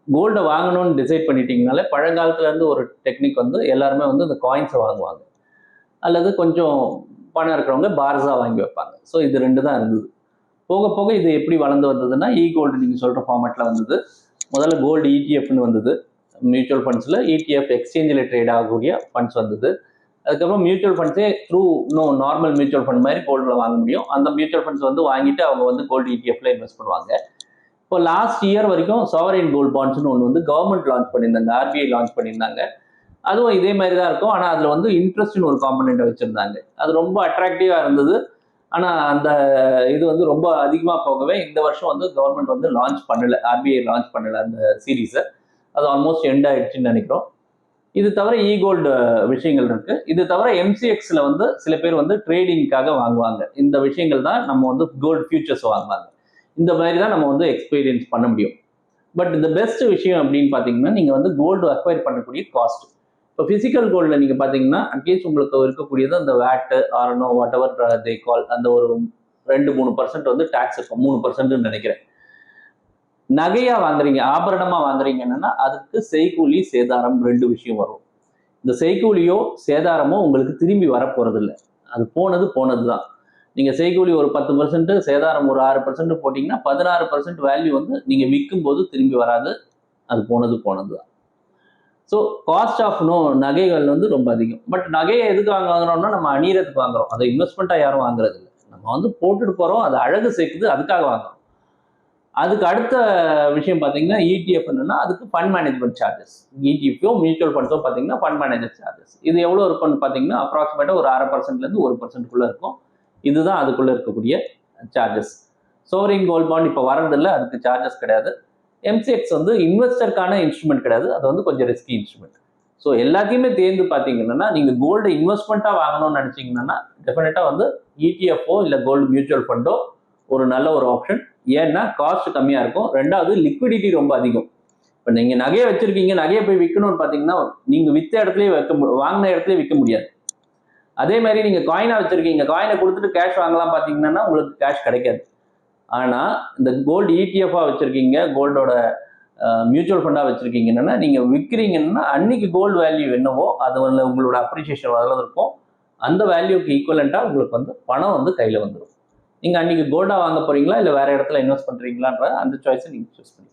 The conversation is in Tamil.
கோல்டை வாங்கணும்னு டிசைட் பண்ணிட்டீங்கனாலே பழங்காலத்துலேருந்து ஒரு டெக்னிக் வந்து எல்லாருமே வந்து இந்த காயின்ஸை வாங்குவாங்க, அல்லது கொஞ்சம் பணம் இருக்கிறவங்க பார்ஸாக வாங்கி வைப்பாங்க. ஸோ இது ரெண்டு தான் இருந்தது. போக போக இது எப்படி வளர்ந்து வந்ததுன்னா கோல்டு நீங்கள் சொல்கிற ஃபார்மேட்டில் வந்தது. முதல்ல கோல்டு இடிஎஃப்னு வந்தது. மியூச்சுவல் ஃபண்ட்ஸில் இடிஎஃப் எக்ஸ்சேஞ்சில் ட்ரேட் ஆகக்கூடிய ஃபண்ட்ஸ் வந்தது. அதுக்கப்புறம் மியூச்சுவல் ஃபண்ட்ஸே த்ரூ நார்மல் மியூச்சுவல் ஃபண்ட் மாதிரி கோல்டில் வாங்க முடியும். அந்த மியூச்சுவல் ஃபண்ட்ஸ் வந்து வாங்கிட்டு அவங்க வந்து கோல்டு இடிஎஃப்ல இன்வெஸ்ட் பண்ணுவாங்க. இப்போ லாஸ்ட் இயர் வரைக்கும் சாவரின் கோல்டு பாண்ட்ஸ்னு ஒன்று வந்து கவர்மெண்ட் லான்ச் பண்ணியிருந்தாங்க, ஆர்பிஐ லான்ச் பண்ணியிருந்தாங்க. அதுவும் இதே மாதிரி தான் இருக்கும். ஆனால் அதில் வந்து இன்ட்ரெஸ்ட்னு ஒரு காம்பனெண்ட்டை வச்சுருந்தாங்க. அது ரொம்ப அட்ராக்டிவாக இருந்தது. ஆனால் அந்த இது வந்து ரொம்ப அதிகமாக போகவே இந்த வருஷம் வந்து கவர்மெண்ட் வந்து லான்ச் பண்ணலை, ஆர்பிஐ லான்ச் பண்ணலை அந்த சீரீஸை. அது ஆல்மோஸ்ட் எண்ட் ஆயிடுச்சுன்னு நினைக்கிறோம். இது தவிர கோல்டு விஷயங்கள் இருக்கு. இது தவிர எம்சிஎக்ஸ்ல வந்து சில பேர் வந்து ட்ரேடிங்காக வாங்குவாங்க. இந்த விஷயங்கள் தான் நம்ம வந்து கோல்டு ஃபியூச்சர்ஸ் வாங்குவாங்க. இந்த மாதிரி தான் நம்ம வந்து எக்ஸ்பீரியன்ஸ் பண்ண முடியும். பட் இந்த பெஸ்ட் விஷயம் அப்படின்னு பார்த்தீங்கன்னா நீங்கள் வந்து கோல்டு அக்வயர் பண்ணக்கூடிய காஸ்ட். இப்போ ஃபிசிக்கல் கோல்டில் நீங்கள் பார்த்தீங்கன்னா அட்லீஸ்ட் உங்களுக்கு இருக்கக்கூடியது அந்த வேட்டு ஆர்னோ வாட் எவர் தே கால் அந்த ஒரு 2-3% வந்து டேக்ஸ் இருக்கும். 3%ன்னு நினைக்கிறேன். நகையா வாங்குறீங்க, ஆபரணமா வாங்குறீங்கன்னா அதுக்கு செய்கூலி சேதாரம் 2 விஷயம் வரும். இந்த செய்கூலியோ சேதாரமோ உங்களுக்கு திரும்பி வரப்போறது இல்லை. அது போனது தான். நீங்க செய்கூலி ஒரு 10%, சேதாரம் ஒரு 6% போட்டீங்கன்னா 16% வேல்யூ வந்து நீங்க விற்கும் போது திரும்பி வராது. அது போனது தான். ஸோ காஸ்ட் ஆஃப் நகைகள் வந்து ரொம்ப அதிகம். பட் நகையை எதுக்கு வாங்குறோம்னா நம்ம அணியறதுக்கு வாங்குறோம். அதை இன்வெஸ்ட்மெண்ட்டாக யாரும் வாங்குறது இல்லை. நம்ம வந்து போட்டுட்டு போறோம், அது அழகு சேர்க்குது, அதுக்காக வாங்குறோம். அதுக்கு அடுத்த விஷயம் பார்த்தீங்கன்னா இடிஎஃப் என்னன்னா அதுக்கு ஃபண்ட் மேனேஜ்மெண்ட் சார்ஜஸ். இடிஎஃப்ஓ மியூச்சுவல் ஃபண்ட்ஸோ பார்த்தீங்கன்னா ஃபண்ட் மேனேஜர் சார்ஜஸ். இது எவ்வளோ இருக்கும்னு பார்த்தீங்கன்னா அப்ராக்சிமேட்டாக ஒரு 0.5%லேருந்து 1%க்குள்ளே இருக்கும். இதுதான் அதுக்குள்ளே இருக்கக்கூடிய சார்ஜஸ். சோவரின் கோல்ட் பாண்ட் இப்போ வரதில்லை, அதுக்கு சார்ஜஸ் கிடையாது. எம்சிஎக்ஸ் வந்து இன்வெஸ்டருக்கான இன்ஸ்ட்ருமெண்ட் கிடையாது, அது வந்து கொஞ்சம் ரிஸ்கி இன்ஸ்ட்ருமெண்ட். ஸோ எல்லாத்தையுமே தேர்ந்து பார்த்தீங்கன்னா நீங்கள் கோல்டு இன்வெஸ்ட்மெண்ட்டாக வாங்கணும்னு நினச்சிங்கன்னா டெஃபினட்டாக வந்து இடிஎஃப்ஓ இல்லை கோல்டு மியூச்சுவல் ஃபண்டோ ஒரு நல்ல ஒரு ஆப்ஷன். ஏன்னா காஸ்ட் கம்மியாக இருக்கும். ரெண்டாவது லிக்விடிட்டி ரொம்ப அதிகம். இப்போ நீங்கள் நகையை வச்சிருக்கீங்க, நகையை போய் விற்கணும்னு பார்த்தீங்கன்னா நீங்கள் விற்ற இடத்துலயே வாங்கின இடத்துலயே விற்க முடியாது. அதே மாதிரி நீங்கள் காயினாக வச்சிருக்கீங்க, காயினை கொடுத்துட்டு கேஷ் வாங்கலாம் பார்த்தீங்கன்னா உங்களுக்கு கேஷ் கிடைக்காது. ஆனால் இந்த கோல்டு இடிஎஃபாக வச்சிருக்கீங்க, கோல்டோட மியூச்சுவல் ஃபண்டாக வச்சிருக்கீங்கன்னா நீங்கள் விற்கிறீங்கன்னா அன்னைக்கு கோல்டு வேல்யூ என்னவோ அது வந்து உங்களோட அப்ரிசியேஷன் அதில் இருக்கும். அந்த வேல்யூக்கு ஈக்குவலண்ட்டாக உங்களுக்கு வந்து பணம் வந்து கையில் வந்துடும். நீங்கள் அன்றைக்கி கோல்டாக வாங்க போகிறீங்களா இல்லை வேறு இடத்துல இன்வெஸ்ட் பண்ணுறீங்களான்ற அந்த சாய்ஸை நீங்கள் சூஸ் பண்ணிக்கலாம்.